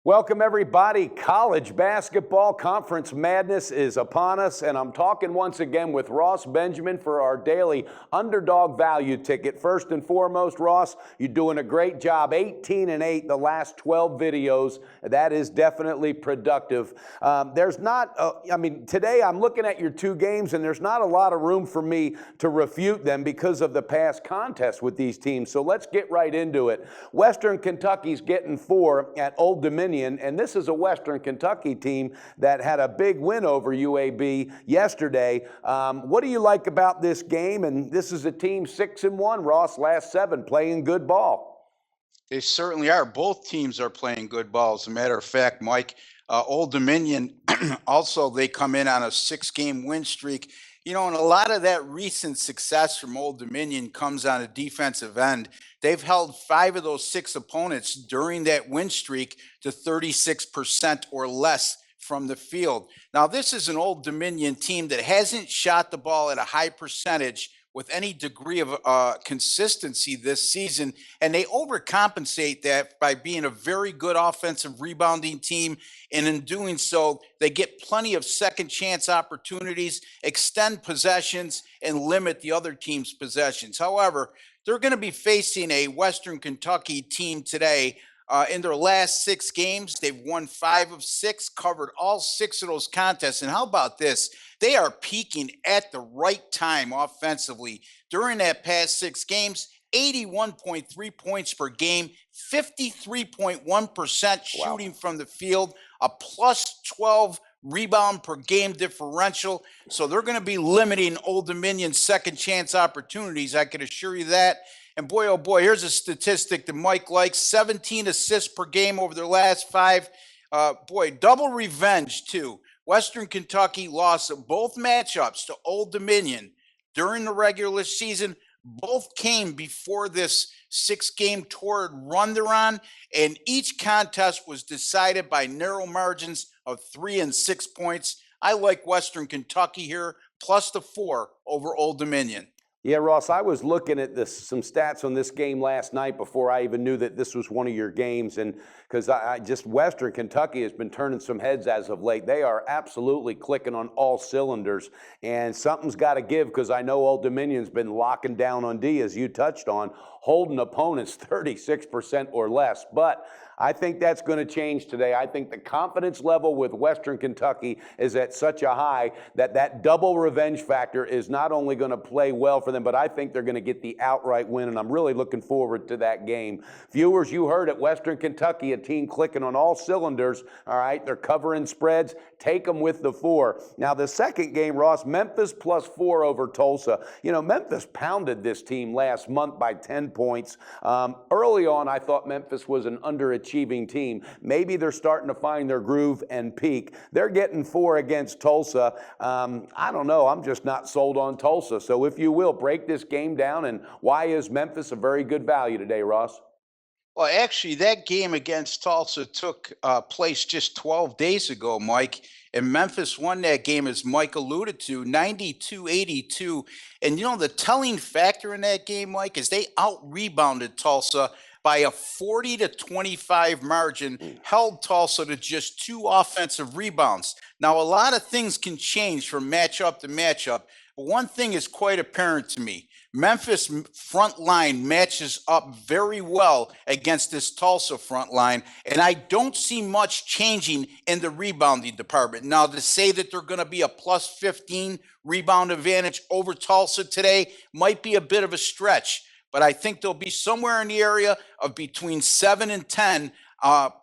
Welcome, everybody. College basketball conference madness is upon us, and I'm talking once again with Ross Benjamin for our daily Underdog value ticket. First and foremost, Ross, you're doing a great job. 18-8 the last 12 videos. That is definitely productive. Today I'm looking at your two games, and there's not a lot of room for me to refute them because of the past contests with these teams. So let's get right into it. Western Kentucky's getting 4 at Old Dominion. And this is a Western Kentucky team that had a big win over UAB yesterday. What do you like about this game? And this is a team 6-1, Ross, last 7, playing good ball. They certainly are. Both teams are playing good ball. As a matter of fact, Mike, Old Dominion, also they come in on a 6-game win streak. You know, and a lot of that recent success from Old Dominion comes on a defensive end. They've held 5 of those 6 opponents during that win streak to 36% or less from the field. Now, this is an Old Dominion team that hasn't shot the ball at a high percentage with any degree of consistency this season, and they overcompensate that by being a very good offensive rebounding team, and in doing so, they get plenty of second chance opportunities, extend possessions, and limit the other team's possessions. However, they're going to be facing a Western Kentucky team today. In their last 6 games, they've won 5 of 6, covered all 6 of those contests. And how about this? They are peaking at the right time offensively. During that past 6 games, 81.3 points per game, 53.1% shooting from the field, a plus 12 rebound per game differential. So they're going to be limiting Old Dominion's second chance opportunities. I can assure you that. And boy, oh boy, here's a statistic that Mike likes: 17 assists per game over their last 5. Double revenge too. Western Kentucky lost both matchups to Old Dominion during the regular season. Both came before this 6-game torrid run they're on, and each contest was decided by narrow margins of 3 and 6 points. I like Western Kentucky here, plus the 4 over Old Dominion. Yeah, Ross, I was looking at some stats on this game last night before I even knew that this was one of your games, and because Western Kentucky has been turning some heads as of late. They are absolutely clicking on all cylinders, and something's got to give, because I know Old Dominion's been locking down on D, as you touched on, holding opponents 36% or less. But I think that's going to change today. I think the confidence level with Western Kentucky is at such a high that double revenge factor is not only going to play well for them, but I think they're going to get the outright win, and I'm really looking forward to that game. Viewers, you heard it, Western Kentucky, a team clicking on all cylinders. All right, they're covering spreads. Take them with the 4. Now, the second game, Ross, Memphis plus 4 over Tulsa. You know, Memphis pounded this team last month by 10 points. Early on, I thought Memphis was an underachieving team. Maybe they're starting to find their groove and peak. They're getting 4 against Tulsa. I don't know. I'm just not sold on Tulsa. So if you will, break this game down, and why is Memphis a very good value today, Ross? Well, actually, that game against Tulsa took place just 12 days ago, Mike. And Memphis won that game, as Mike alluded to, 92-82. And, you know, the telling factor in that game, Mike, is they out-rebounded Tulsa by a 40-25 margin, held Tulsa to just 2 offensive rebounds. Now, a lot of things can change from matchup to matchup, but one thing is quite apparent to me. Memphis front line matches up very well against this Tulsa front line, and I don't see much changing in the rebounding department. Now, to say that they're going to be a plus 15 rebound advantage over Tulsa today might be a bit of a stretch, but I think they'll be somewhere in the area of between 7 and 10,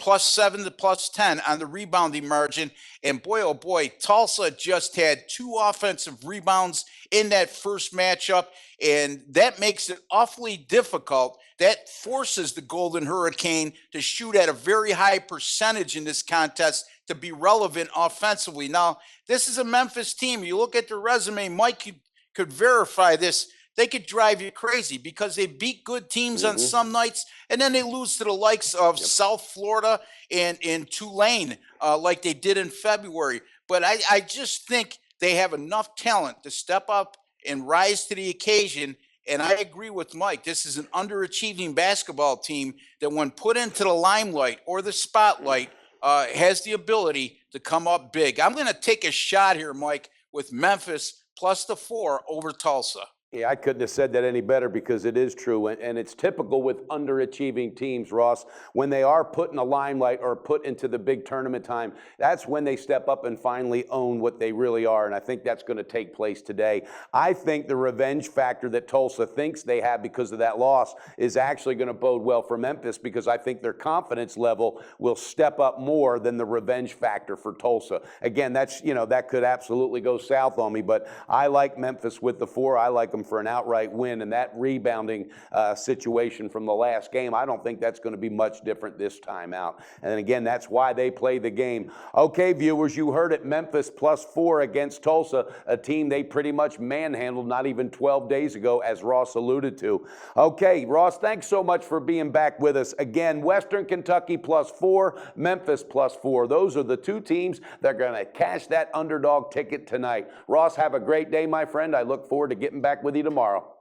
plus 7 to plus 10 on the rebounding margin. And boy, oh boy, Tulsa just had 2 offensive rebounds in that first matchup, and that makes it awfully difficult. That forces the Golden Hurricane to shoot at a very high percentage in this contest to be relevant offensively. Now, this is a Memphis team. You look at their resume, Mike could verify this. They could drive you crazy because they beat good teams on some nights, and then they lose to the likes of South Florida and Tulane like they did in February. But I just think they have enough talent to step up and rise to the occasion. And I agree with Mike. This is an underachieving basketball team that, when put into the limelight or the spotlight, has the ability to come up big. I'm going to take a shot here, Mike, with Memphis plus the 4 over Tulsa. Yeah, I couldn't have said that any better because it is true. And it's typical with underachieving teams, Ross. When they are put in the limelight or put into the big tournament time, that's when they step up and finally own what they really are. And I think that's going to take place today. I think the revenge factor that Tulsa thinks they have because of that loss is actually going to bode well for Memphis, because I think their confidence level will step up more than the revenge factor for Tulsa. Again, that's, that could absolutely go south on me, but I like Memphis with the 4. I like them for an outright win, and that rebounding situation from the last game, I don't think that's going to be much different this time out. And again, that's why they play the game. Okay, viewers, you heard it. Memphis plus 4 against Tulsa, a team they pretty much manhandled not even 12 days ago, as Ross alluded to. Okay, Ross, thanks so much for being back with us. Again, Western Kentucky plus 4, Memphis plus 4. Those are the 2 teams that are going to cash that underdog ticket tonight. Ross, have a great day, my friend. I look forward to getting back with you tomorrow.